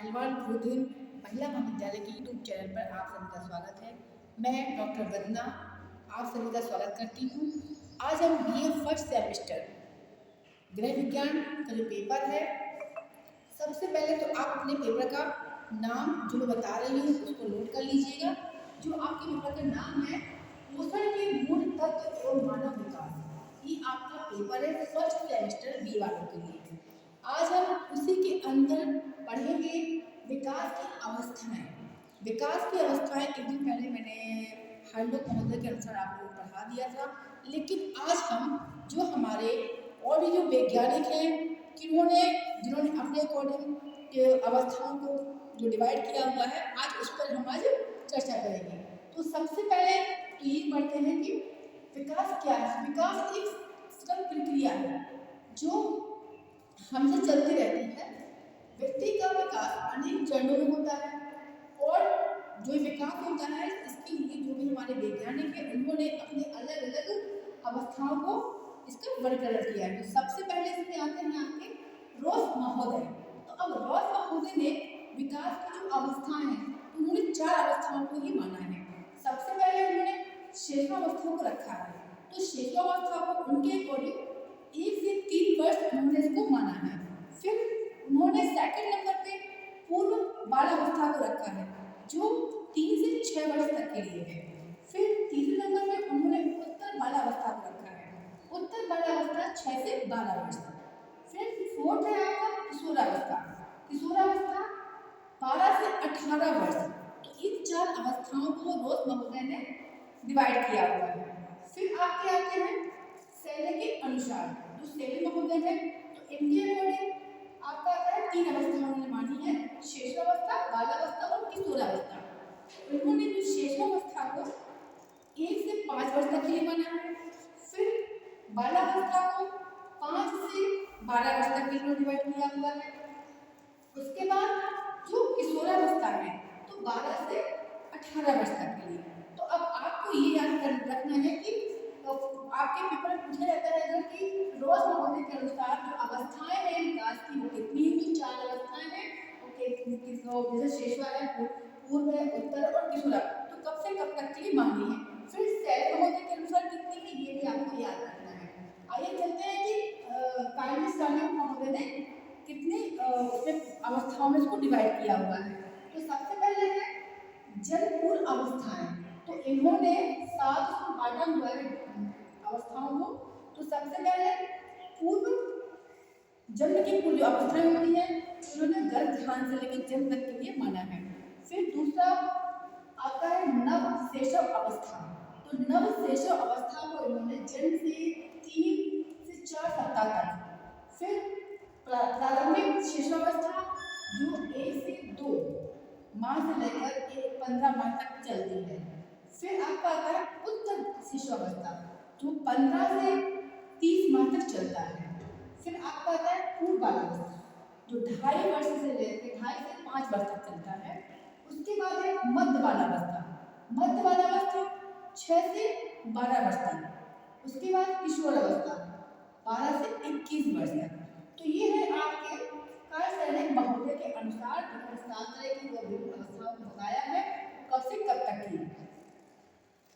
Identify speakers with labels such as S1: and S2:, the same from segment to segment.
S1: पहलवान खुद महिला महाविद्यालय के यूट्यूब चैनल पर आप सभी का स्वागत है। मैं डॉक्टर वंदना आप सभी का स्वागत करती हूँ। आज हम बीए फर्स्ट सेमेस्टर गृह विज्ञान का जो पेपर है, सबसे पहले तो आप अपने पेपर का नाम जो मैं बता रही हूँ उसको नोट कर लीजिएगा। जो आपके पेपर का नाम है पोषण के मूल तत्व एवं मानव विकास, ये आपका पेपर है फर्स्ट सेमेस्टर बी वालों के लिए। आज हम उसी के अंदर पढ़ेंगे विकास की अवस्थाएं। विकास की अवस्थाएं एक दिन पहले मैंने हार्लोक महोदय के अनुसार आप लोगों को पढ़ा दिया था, लेकिन आज हम जो हमारे और भी जो वैज्ञानिक हैं जिन्होंने अपने अकॉर्डिंग अवस्थाओं को जो डिवाइड किया हुआ है, आज उस पर हम आज चर्चा करेंगे। तो सबसे पहले तो ये पढ़ते हैं कि विकास क्या है। विकास एक सतत प्रक्रिया है जो हमसे चलती रहती है। व्यक्ति का विकास अनेक चरणों में होता है और जो विकास होता है इसके लिए जो भी हमारे वैज्ञानिक हैं उन्होंने अपने अलग अलग अवस्थाओं को इसका वर्गीकरण किया है। तो सबसे पहले इसमें आते हैं आपके रॉस महोदय। तो अब रॉस महोदय ने विकास की जो अवस्थाएं हैं उन्होंने 4 अवस्थाओं को ही माना है। सबसे पहले उन्होंने शेषावस्था को रखा है। तो शेषावस्था को उनके अकॉर्डिंग 1 से 3 वर्ष उन्होंने इसको माना है। फिर उन्होंने सेकंड नंबर पे पूर्व बालावस्था को रखा है जो 3 से 6 वर्ष तक के लिए है। फिर तीसरे नंबर पे उन्होंने उत्तर बालावस्था को रखा है। उत्तर बालावस्था 6 से 12 वर्ष तक। फिर फोर्थ है आपका किशोरावस्था। किशोरावस्था 12 से 18 वर्ष। तो इन 4 अवस्थाओं को रॉस महोदय ने डिवाइड किया हुआ है। फिर आपके आते हैं शैली के अनुसार। जो शैली महोदय है तो इनके अकॉर्डिंग आपका आता है 3 अवस्था उन्होंने मानी है, शेषावस्था, बालावस्था और किशोरावस्था। उन्होंने जो शेषावस्था को 1 से 5 वर्ष तक के लिए माना है। फिर बालावस्था को 5 से 12 वर्ष तक के लिए डिवाइड किया हुआ है। उसके बाद जो किशोरावस्था है तो 12 से 18 वर्ष तक के लिए। तो अब आपको ये याद रखना है कि तो आपके पेपर में पूछा जाता है कि रॉस महोदय के अनुसार जो अवस्थाएं हैं विकास की वो कितनी हैं। जो 4 अवस्थाएं हैं जैसे शेषवा है, पूर्व है, उत्तर और किशोरा, तो कब से कब तक के लिए मानी है। फिर शैली महोदय के अनुसार कितनी है ये भी आपको याद रखना है। आइए चलते हैं कि काइलिस महोदय ने कितनी अवस्थाओं में इसको डिवाइड किया हुआ है। तो सबसे पहले है जलपूर्व अवस्थाएं। तो इन्होंने 7 को बांटा हुआ है अवस्थाओं को। तो सबसे पहले पूर्व जन्म की पूर्व अवस्थाएं होती है, उन्होंने गर्भाधान से लेकर जन्म तक के लिए माना है। फिर दूसरा आता है नवशेषव अवस्था। तो नवशेषव अवस्था को इन्होंने जन्म से 3 से 4 सप्ताह तक। फिर प्रारंभिक शिशुअवस्था जो 1 से 2 माह से लेकर 15 माह तक चलती है। फिर आपका आता है उत्तर शिशुअवस्था जो 15 से 30 माह तक चलता है। फिर आपका आता है पूर्व बालावस्था जो 2.5 वर्ष से लेकर 2.5 से 5 वर्ष तक चलता है। उसके बाद है मध्य बालावस्था। मध्य बालावस्था 6 से 12 वर्ष तक। उसके बाद किशोरावस्था 12 से 21 वर्ष तक। तो ये है आपके काइलिस महोदय के अनुसार जिन्होंने 7 तरह की अवस्थाओं को बताया है कब से कब तक की।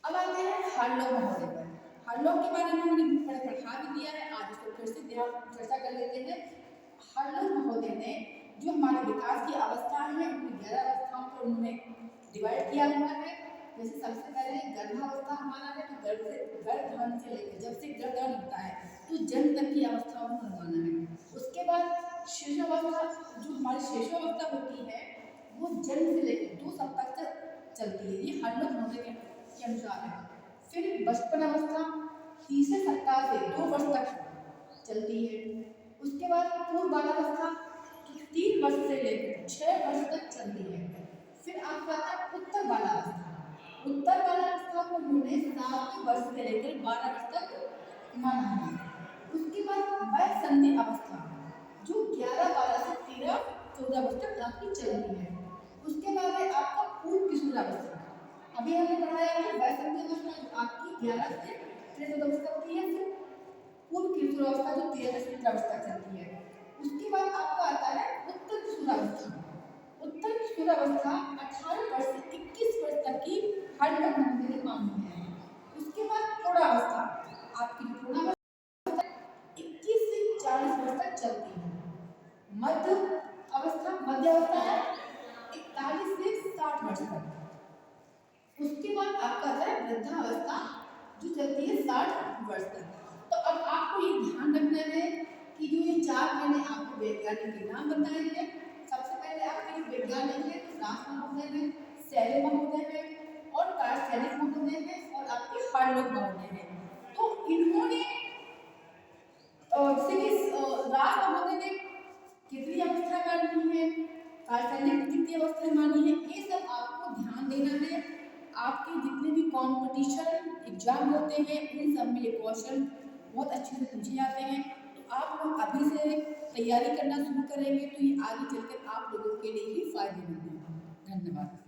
S1: अब आते हैं हार्लोक महोदय पर। हार्लोक के बारे में मैंने पढ़ा भी दिया है, आज इसको फिर से चर्चा कर लेते हैं। हार्लोक महोदय ने जो हमारे विकास की अवस्थाएं हैं उनकी 11 अवस्थाओं पर उन्होंने डिवाइड किया हुआ है। जैसे सबसे पहले गर्भावस्था हमारा है, तो गर्भधान से लेकर जब से गर्भधान होता है तो जन्म तक की अवस्थाओं को माना है। उसके बाद शेषावस्था जो हमारी शेषावस्था होती है वो जन्म से लेकर 2 सप्ताह तक चलती है, ये हार्लोक महोदय के अनुसार है। फिर बचपन अवस्था तीसरे सप्ताह से 2 वर्ष तक चलती है। उसके बाद पूर्व बालावस्था 3 वर्ष से लेकर 6 वर्ष तक चलती है। फिर आपका आता है उत्तर बालावस्था। उत्तर बालावस्था को उन्होंने 7 वर्ष से लेकर 12 वर्ष तक माना है। उसके बाद वयस्संधि अवस्था जो 11-12 से 13-14 वर्ष तक आपकी चलती है। उसके बाद है आपका पूर्व किशोरावस्था। अभी हमने पढ़ाया कि वयस्संधि अवस्था आपकी 11 से 13-14 वर्ष तक होती है। फिर पूर्व किशोरावस्था जो 13 से 17 वर्ष तक चलती है। उसके बाद आपका आता है उत्तर किशोरावस्था। किशोरावस्था 18 वर्ष से 21 वर्ष तक की हर लग्न में मानी है। उसके बाद प्रौढ़ावस्था, आपकी प्रौढ़ावस्था 21 से 40 वर्ष तक चलती है। मध्य अवस्था है 41 से 60 वर्ष तक। उसके बाद आपका आता है वृद्धावस्था जो चलती है 60 वर्ष तक। तो अब आपको ये ध्यान रखना है कि जो ये 4 मैंने आपको वैज्ञानिक के नाम बताए हैं, सबसे पहले आपके जो वैज्ञानिक है तो रास महोदय है, सैले महोदय है और कार्सैनिक महोदय है और आपके हार्लोग महोदय है। तो इन्होंने जैसे कि रास महोदय ने कितनी अवस्था मानी है, कार्सैनिक ने कितनी अवस्था मानी है, ये सब आपको ध्यान देना है। आपके जितने भी कंपटीशन एग्जाम होते हैं उन सब में ये क्वेश्चन बहुत अच्छे से पूछे जाते हैं। तो आप लोग अभी से तैयारी करना शुरू करेंगे तो ये आगे चलकर आप लोगों के लिए ही फायदेमंद है।